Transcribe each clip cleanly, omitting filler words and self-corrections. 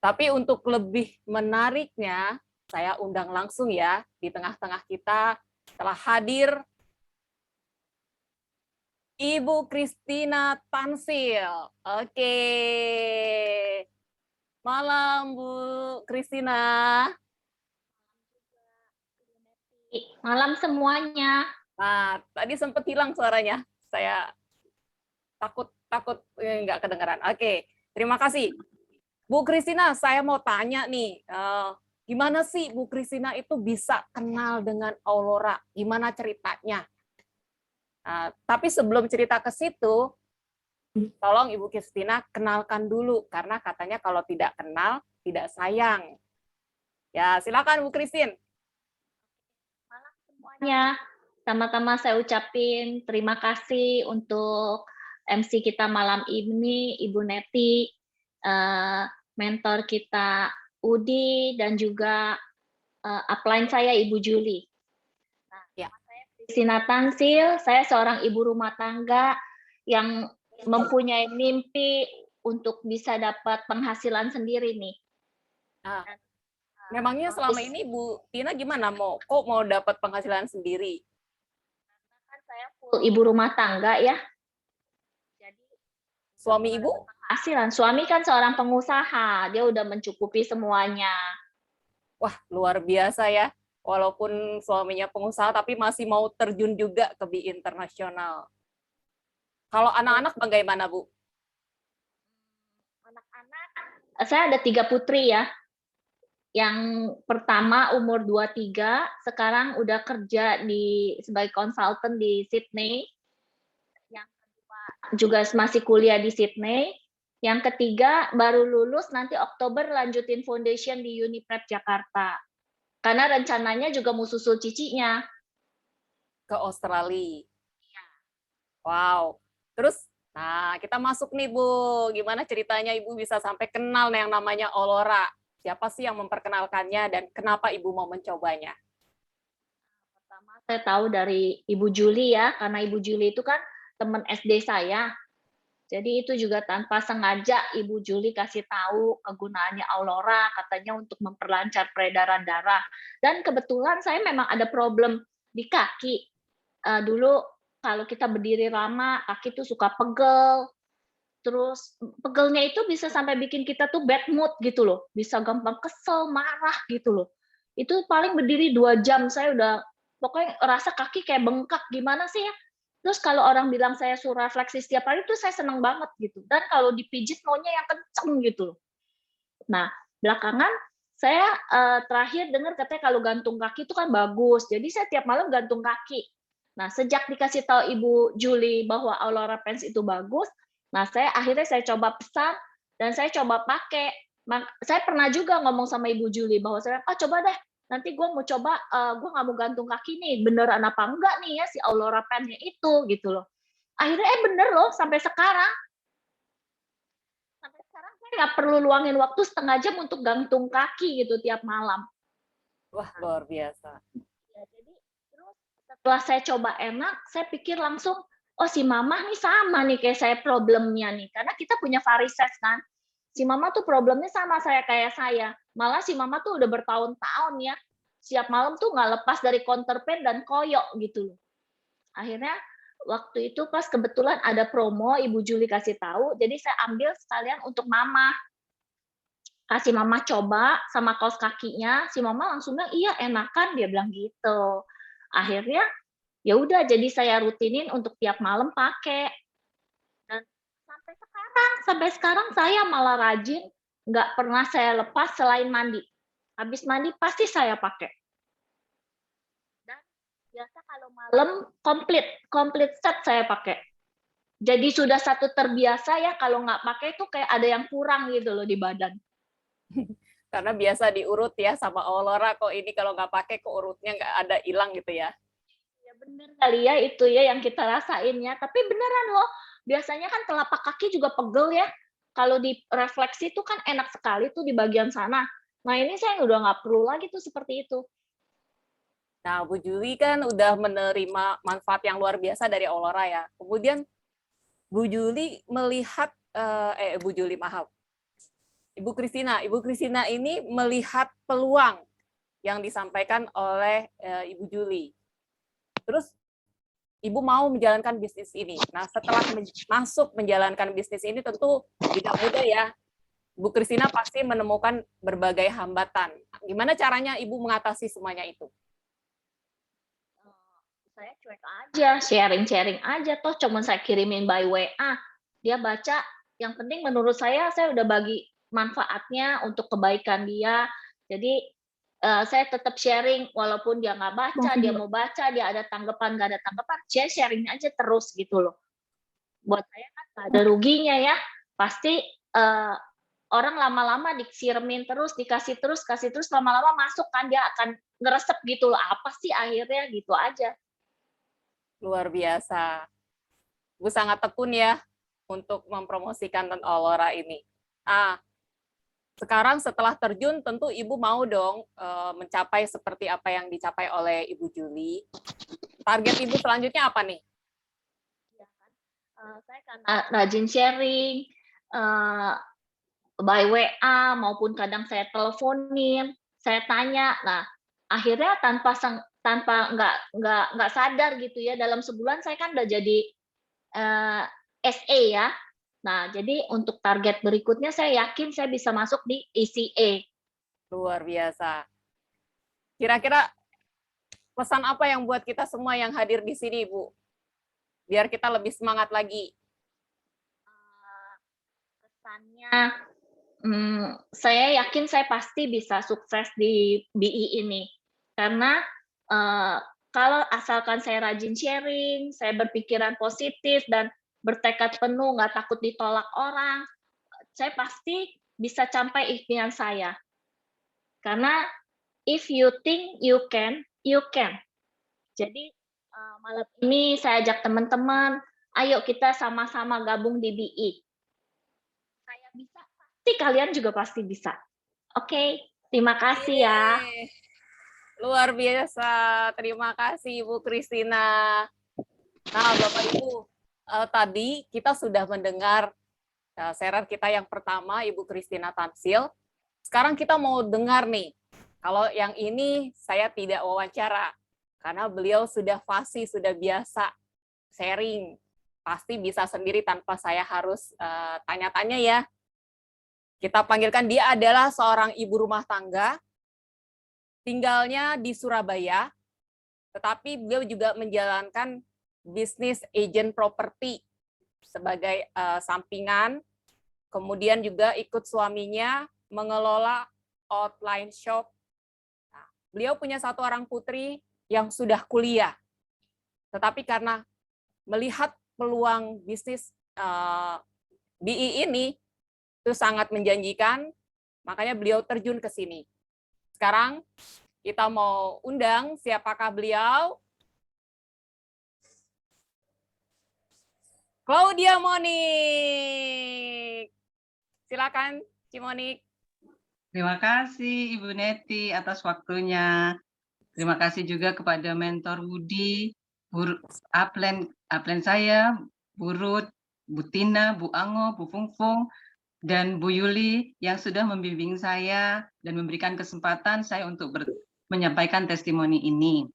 Tapi untuk lebih menariknya, saya undang langsung ya, di tengah-tengah kita telah hadir Ibu Christina Tansil. Oke. Malam, Bu Christina. Malam semuanya. Nah, tadi sempat hilang suaranya. Saya takut nggak kedengeran. Oke, terima kasih. Bu Christina, saya mau tanya nih, gimana sih Bu Christina itu bisa kenal dengan Aurora? Gimana ceritanya? Tapi sebelum cerita ke situ, tolong Ibu Christina kenalkan dulu, karena katanya kalau tidak kenal, tidak sayang. Ya, silakan Bu Christine. Malam semuanya. Sama-sama saya ucapin terima kasih untuk MC kita malam ini, Ibu Neti, mentor kita Udi, dan juga upline saya Ibu Juli. Nah, Ya. saya Christina Tansil, saya seorang ibu rumah tangga yang mempunyai mimpi untuk bisa dapat penghasilan sendiri nih. Memangnya selama ini Bu Tina gimana? Kok mau dapat penghasilan sendiri? Kan saya full ibu rumah tangga ya. Jadi Suami Ibu? penghasilan. Suami kan seorang pengusaha, dia udah mencukupi semuanya. Wah, luar biasa ya. Walaupun suaminya pengusaha, tapi masih mau terjun juga ke BI internasional. Kalau anak-anak bagaimana, Bu? Anak-anak, saya ada 3 putri ya. Yang pertama umur 23, sekarang udah kerja sebagai konsultan di Sydney. Yang kedua juga masih kuliah di Sydney. Yang ketiga baru lulus, nanti Oktober lanjutin foundation di Uniprep Jakarta. Karena rencananya juga mau susul cicinya. Ke Australia. Wow. Terus, kita masuk nih, Bu. Gimana ceritanya Ibu bisa sampai kenal yang namanya Aurora? Siapa sih yang memperkenalkannya dan kenapa Ibu mau mencobanya? Pertama saya tahu dari Ibu Juli ya, karena Ibu Juli itu kan teman SD saya. Jadi itu juga tanpa sengaja Ibu Juli kasih tahu kegunaannya Aurora, katanya untuk memperlancar peredaran darah. Dan kebetulan saya memang ada problem di kaki. Dulu kalau kita berdiri lama, kaki tuh suka pegel. Terus pegelnya itu bisa sampai bikin kita tuh bad mood gitu loh. Bisa gampang kesel, marah gitu loh. Itu paling berdiri 2 jam, saya udah pokoknya rasa kaki kayak bengkak, gimana sih ya. Terus kalau orang bilang saya suruh refleksi setiap hari tuh saya seneng banget gitu. Dan kalau dipijit maunya yang kenceng gitu loh. Nah, belakangan saya terakhir dengar katanya kalau gantung kaki itu kan bagus. Jadi saya tiap malam gantung kaki. Nah, sejak dikasih tahu Ibu Juli bahwa Aurora Pens itu bagus, nah akhirnya saya coba pesan dan saya coba pakai. Saya pernah juga ngomong sama Ibu Juli bahwa saya, coba deh, nanti gue mau coba, gue nggak mau gantung kaki nih, beneran apa enggak nih ya si Aurora Pen-nya itu gitu loh. Akhirnya bener loh sampai sekarang. Sampai sekarang saya nggak perlu luangin waktu setengah jam untuk gantung kaki gitu tiap malam. Wah, luar biasa. Ya, jadi terus setelah saya coba enak, saya pikir langsung, oh si Mama nih sama nih kayak saya problemnya nih. Karena kita punya varises kan. Si Mama tuh problemnya sama kayak saya. Malah si Mama tuh udah bertahun-tahun ya. Setiap malam tuh nggak lepas dari counterpain dan koyok gitu loh. Akhirnya waktu itu pas kebetulan ada promo, Ibu Juli kasih tahu, jadi saya ambil sekalian untuk Mama. Kasih Mama coba sama kaos kakinya, si Mama langsung bilang, "Iya, enakan," dia bilang gitu. Akhirnya ya udah jadi saya rutinin untuk tiap malam pakai. Dan sampai sekarang saya malah rajin, nggak pernah saya lepas selain mandi. Habis mandi pasti saya pakai. Dan biasa kalau malam komplit set saya pakai. Jadi sudah satu terbiasa ya, kalau nggak pakai itu kayak ada yang kurang gitu loh di badan. Karena biasa diurut ya sama Aurora, kok ini kalau nggak pakai kok urutnya nggak ada hilang gitu ya. Ya bener kali ya itu ya yang kita rasain ya. Tapi beneran loh, biasanya kan telapak kaki juga pegel ya. Kalau di refleksi itu kan enak sekali tuh di bagian sana. Nah ini saya udah nggak perlu lagi tuh seperti itu. Nah, Bu Juli kan udah menerima manfaat yang luar biasa dari Aurora ya. Kemudian Bu Juli melihat, Bu Juli maaf, Ibu Christina ini melihat peluang yang disampaikan oleh Ibu Juli. Terus Ibu mau menjalankan bisnis ini. Nah, setelah masuk menjalankan bisnis ini tentu tidak mudah ya. Ibu Christina pasti menemukan berbagai hambatan. Gimana caranya Ibu mengatasi semuanya itu? Saya cuek aja, sharing-sharing aja, toh cuman saya kirimin by WA, dia baca, yang penting menurut saya udah bagi manfaatnya untuk kebaikan dia. Jadi, saya tetap sharing walaupun dia nggak baca, dia mau baca, dia ada tanggapan, nggak ada tanggapan, saya sharing aja terus gitu loh. Buat saya kan nggak ada ruginya ya, pasti, orang lama-lama disiramin terus, dikasih terus, kasih terus, lama-lama masuk kan dia akan ngeresep gitu loh, apa sih akhirnya, gitu aja. Luar biasa. Ibu sangat tekun ya untuk mempromosikan Tante Aurora ini. Sekarang setelah terjun tentu Ibu mau dong mencapai seperti apa yang dicapai oleh Ibu Juli. Target Ibu selanjutnya apa nih? Saya karena rajin sharing, by WA maupun kadang saya teleponin, saya tanya. Nah, akhirnya tanpa nggak sadar gitu ya, dalam sebulan saya kan udah jadi, SE ya. Nah, jadi untuk target berikutnya saya yakin saya bisa masuk di ECA. Luar biasa. Kira-kira pesan apa yang buat kita semua yang hadir di sini, Bu? Biar kita lebih semangat lagi. Kesannya, saya yakin saya pasti bisa sukses di BI ini. Karena, kalau asalkan saya rajin sharing, saya berpikiran positif dan bertekad penuh, nggak takut ditolak orang, saya pasti bisa capai impian saya. Karena if you think you can, you can. Jadi, malam ini saya ajak teman-teman, ayo kita sama-sama gabung di BI. Saya bisa, pasti kalian juga pasti bisa. Oke, terima kasih ya. Luar biasa. Terima kasih Ibu Christina. Nah, Bapak Ibu, tadi kita sudah mendengar sharer kita yang pertama, Ibu Christina Tamsil. Sekarang kita mau dengar nih, kalau yang ini saya tidak wawancara, karena beliau sudah fasih, sudah biasa sharing. Pasti bisa sendiri tanpa saya harus tanya-tanya ya. Kita panggilkan, dia adalah seorang ibu rumah tangga, tinggalnya di Surabaya, tetapi beliau juga menjalankan bisnis agent properti sebagai sampingan, kemudian juga ikut suaminya mengelola outline shop. Nah, beliau punya satu orang putri yang sudah kuliah, tetapi karena melihat peluang bisnis BI ini itu sangat menjanjikan, makanya beliau terjun ke sini. Sekarang kita mau undang siapakah beliau? Claudia Monik. Silakan, Cimonik. Terima kasih Ibu Neti atas waktunya. Terima kasih juga kepada mentor Budi, Aplen saya, Bu Ruth, Bu Tina, Bu Ango, Bu Fungfung, dan Bu Yuli yang sudah membimbing saya dan memberikan kesempatan saya untuk menyampaikan testimoni ini.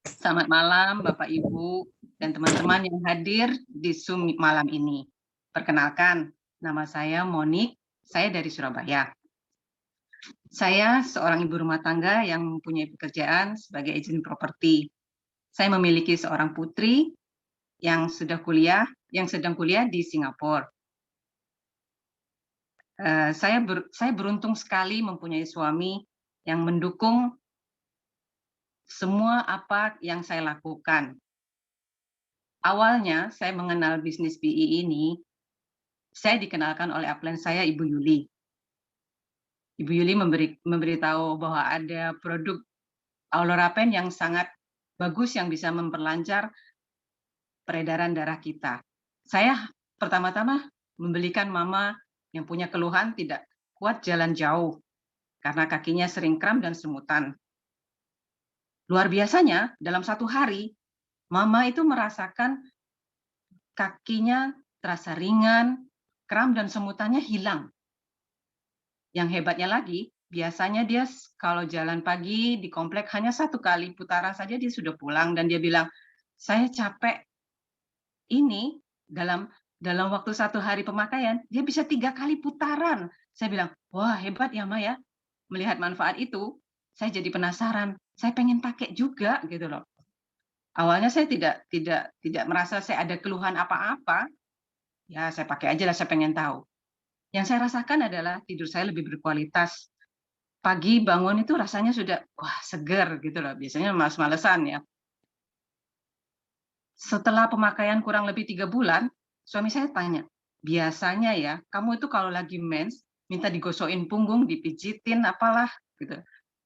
Selamat malam Bapak Ibu dan teman-teman yang hadir di Zoom malam ini. Perkenalkan, nama saya Monik, saya dari Surabaya. Saya seorang ibu rumah tangga yang mempunyai pekerjaan sebagai agen properti. Saya memiliki seorang putri yang sedang kuliah di Singapura. Saya beruntung sekali mempunyai suami yang mendukung semua apa yang saya lakukan. Awalnya saya mengenal bisnis BI ini, saya dikenalkan oleh upline saya, Ibu Yuli. Ibu Yuli memberitahu bahwa ada produk Aurora Pen yang sangat bagus yang bisa memperlancar peredaran darah kita. Saya pertama-tama membelikan mama yang punya keluhan tidak kuat jalan jauh karena kakinya sering kram dan semutan. Luar biasanya, dalam satu hari, mama itu merasakan kakinya terasa ringan, kram dan semutannya hilang. Yang hebatnya lagi, biasanya dia kalau jalan pagi di komplek hanya 1 kali putaran saja dia sudah pulang dan dia bilang, "Saya capek ini dalam waktu 1 hari pemakaian, dia bisa 3 kali putaran." Saya bilang, "Wah, hebat ya, Ma, ya." Melihat manfaat itu, saya jadi penasaran, saya pengen pakai juga gitu loh. Awalnya saya tidak merasa saya ada keluhan apa-apa, ya saya pakai aja lah, saya pengen tahu. Yang saya rasakan adalah tidur saya lebih berkualitas. Pagi bangun itu rasanya sudah, wah seger gitu loh, biasanya males-malesan ya. Setelah pemakaian kurang lebih 3 bulan, suami saya tanya, "Biasanya ya, kamu itu kalau lagi mens, minta digosokin punggung, dipijitin, apalah," gitu.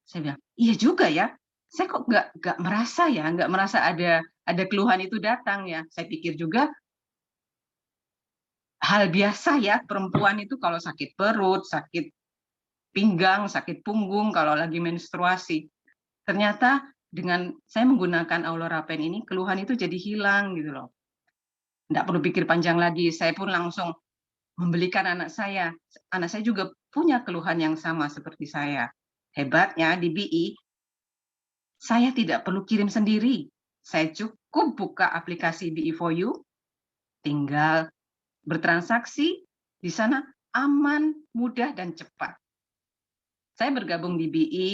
Saya bilang, "Iya juga ya, saya kok nggak merasa ya, nggak merasa ada keluhan itu datang ya." Saya pikir juga hal biasa ya, perempuan itu kalau sakit perut, sakit pinggang, sakit punggung, kalau lagi menstruasi. Ternyata dengan saya menggunakan Aulora Pen ini, keluhan itu jadi hilang gitu loh. Nggak perlu pikir panjang lagi, saya pun langsung membelikan anak saya. Anak saya juga punya keluhan yang sama seperti saya. Hebatnya di BI, saya tidak perlu kirim sendiri. Saya cukup buka aplikasi BI4U, tinggal bertransaksi, di sana aman, mudah, dan cepat. Saya bergabung di BI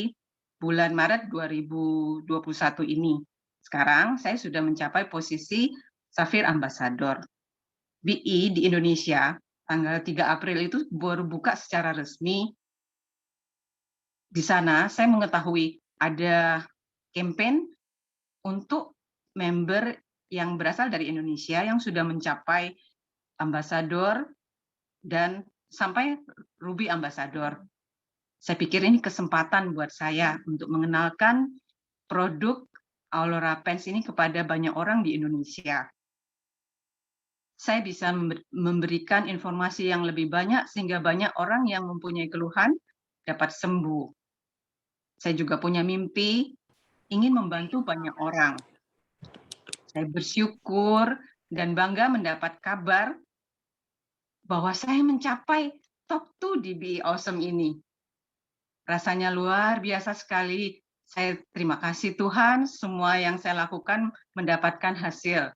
bulan Maret 2021 ini. Sekarang saya sudah mencapai posisi Safir Ambassador. BI di Indonesia tanggal 3 April itu baru buka secara resmi. Di sana saya mengetahui ada campaign untuk member yang berasal dari Indonesia yang sudah mencapai ambasador dan sampai Ruby Ambassador. Saya pikir ini kesempatan buat saya untuk mengenalkan produk Aulora Pens ini kepada banyak orang di Indonesia. Saya bisa memberikan informasi yang lebih banyak sehingga banyak orang yang mempunyai keluhan dapat sembuh. Saya juga punya mimpi ingin membantu banyak orang. Saya bersyukur dan bangga mendapat kabar bahwa saya mencapai top 2 di BI Awesome ini. Rasanya luar biasa sekali. Saya terima kasih Tuhan, semua yang saya lakukan mendapatkan hasil.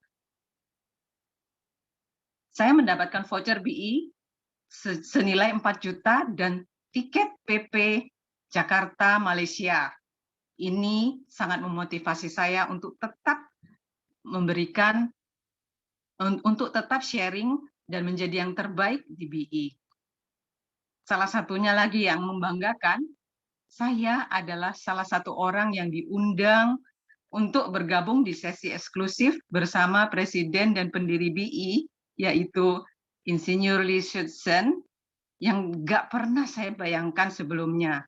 Saya mendapatkan voucher BI senilai 4 juta dan tiket PP Jakarta, Malaysia. Ini sangat memotivasi saya untuk tetap memberikan, untuk tetap sharing dan menjadi yang terbaik di BI. Salah satunya lagi yang membanggakan, saya adalah salah satu orang yang diundang untuk bergabung di sesi eksklusif bersama Presiden dan pendiri BI, yaitu Insinyur Lee Schutzen, yang nggak pernah saya bayangkan sebelumnya.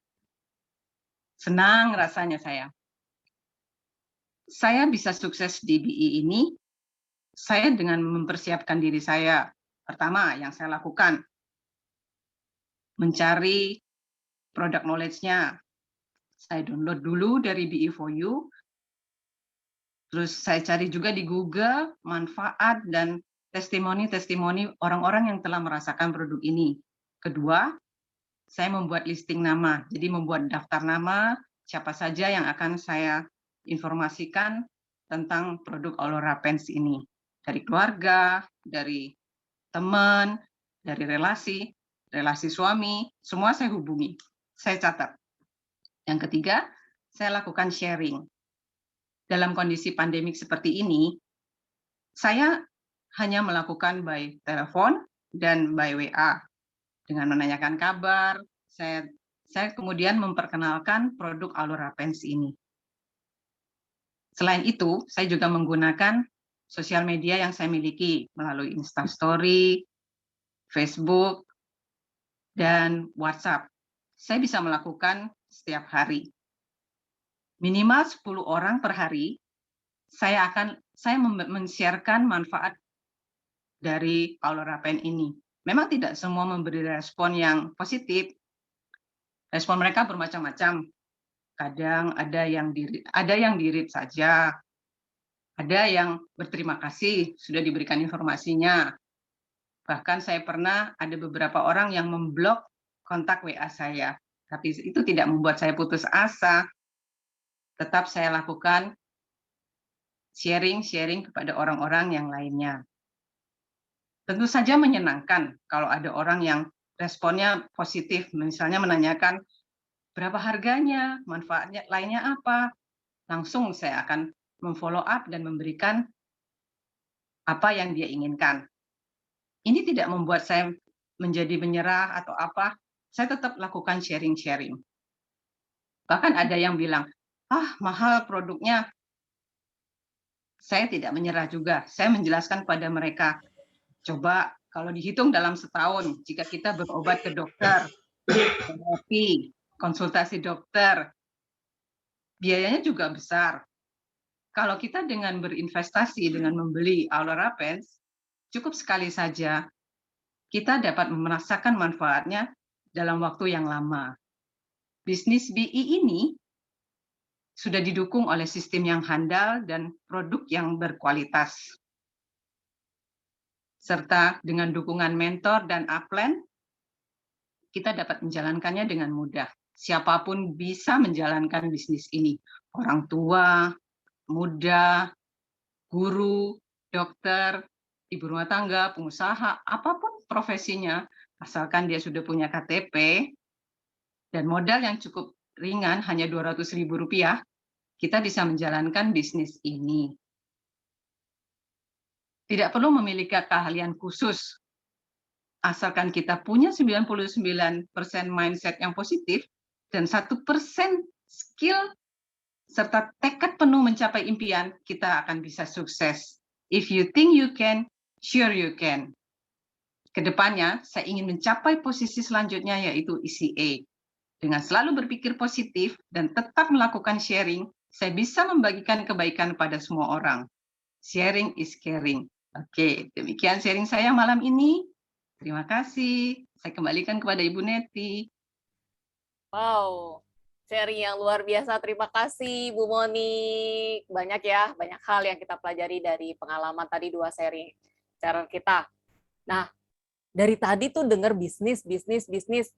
Senang rasanya saya. Saya bisa sukses di BI ini, saya dengan mempersiapkan diri saya. Pertama, yang saya lakukan, mencari product knowledge-nya. Saya download dulu dari BI4U, terus saya cari juga di Google manfaat dan testimoni-testimoni orang-orang yang telah merasakan produk ini. Kedua, saya membuat listing nama, jadi membuat daftar nama siapa saja yang akan saya informasikan tentang produk Aulora Pens ini. Dari keluarga, dari teman, dari relasi suami, semua saya hubungi, saya catat. Yang ketiga, saya lakukan sharing. Dalam kondisi pandemik seperti ini, saya hanya melakukan by telepon dan by WA. Dengan menanyakan kabar, saya kemudian memperkenalkan produk Aulora Pens ini. Selain itu, saya juga menggunakan sosial media yang saya miliki melalui Instastory, Facebook, dan WhatsApp. Saya bisa melakukan setiap hari. Minimal 10 orang per hari, saya men-sharekan manfaat dari Aulora Pen ini. Memang tidak semua memberi respon yang positif. Respon mereka bermacam-macam. Kadang ada yang di-read saja, ada yang berterima kasih sudah diberikan informasinya. Bahkan saya pernah ada beberapa orang yang memblok kontak WA saya. Tapi itu tidak membuat saya putus asa. Tetap saya lakukan sharing kepada orang-orang yang lainnya. Tentu saja menyenangkan kalau ada orang yang responnya positif, misalnya menanyakan berapa harganya, manfaatnya lainnya apa. Langsung saya akan memfollow up dan memberikan apa yang dia inginkan. Ini tidak membuat saya menjadi menyerah atau apa. Saya tetap lakukan sharing. Bahkan ada yang bilang, mahal produknya. Saya tidak menyerah juga. Saya menjelaskan kepada mereka, coba kalau dihitung dalam setahun, jika kita berobat ke dokter, terapi, konsultasi dokter, biayanya juga besar. Kalau kita dengan berinvestasi, dengan membeli Aulera Pens, cukup sekali saja kita dapat merasakan manfaatnya dalam waktu yang lama. Bisnis BI ini sudah didukung oleh sistem yang handal dan produk yang berkualitas. Serta dengan dukungan mentor dan upline, kita dapat menjalankannya dengan mudah. Siapapun bisa menjalankan bisnis ini. Orang tua, muda, guru, dokter, ibu rumah tangga, pengusaha, apapun profesinya, asalkan dia sudah punya KTP dan modal yang cukup ringan, hanya Rp200.000, kita bisa menjalankan bisnis ini. Tidak perlu memiliki keahlian khusus. Asalkan kita punya 99% mindset yang positif dan 1% skill serta tekad penuh mencapai impian, kita akan bisa sukses. If you think you can, sure you can. Kedepannya, saya ingin mencapai posisi selanjutnya yaitu ECA. Dengan selalu berpikir positif dan tetap melakukan sharing, saya bisa membagikan kebaikan pada semua orang. Sharing is caring. Oke, demikian sharing saya malam ini. Terima kasih. Saya kembalikan kepada Ibu Neti. Wow, sharing yang luar biasa. Terima kasih, Bu Monik. Banyak hal yang kita pelajari dari pengalaman tadi 2 sharing kita. Nah, dari tadi tuh dengar bisnis.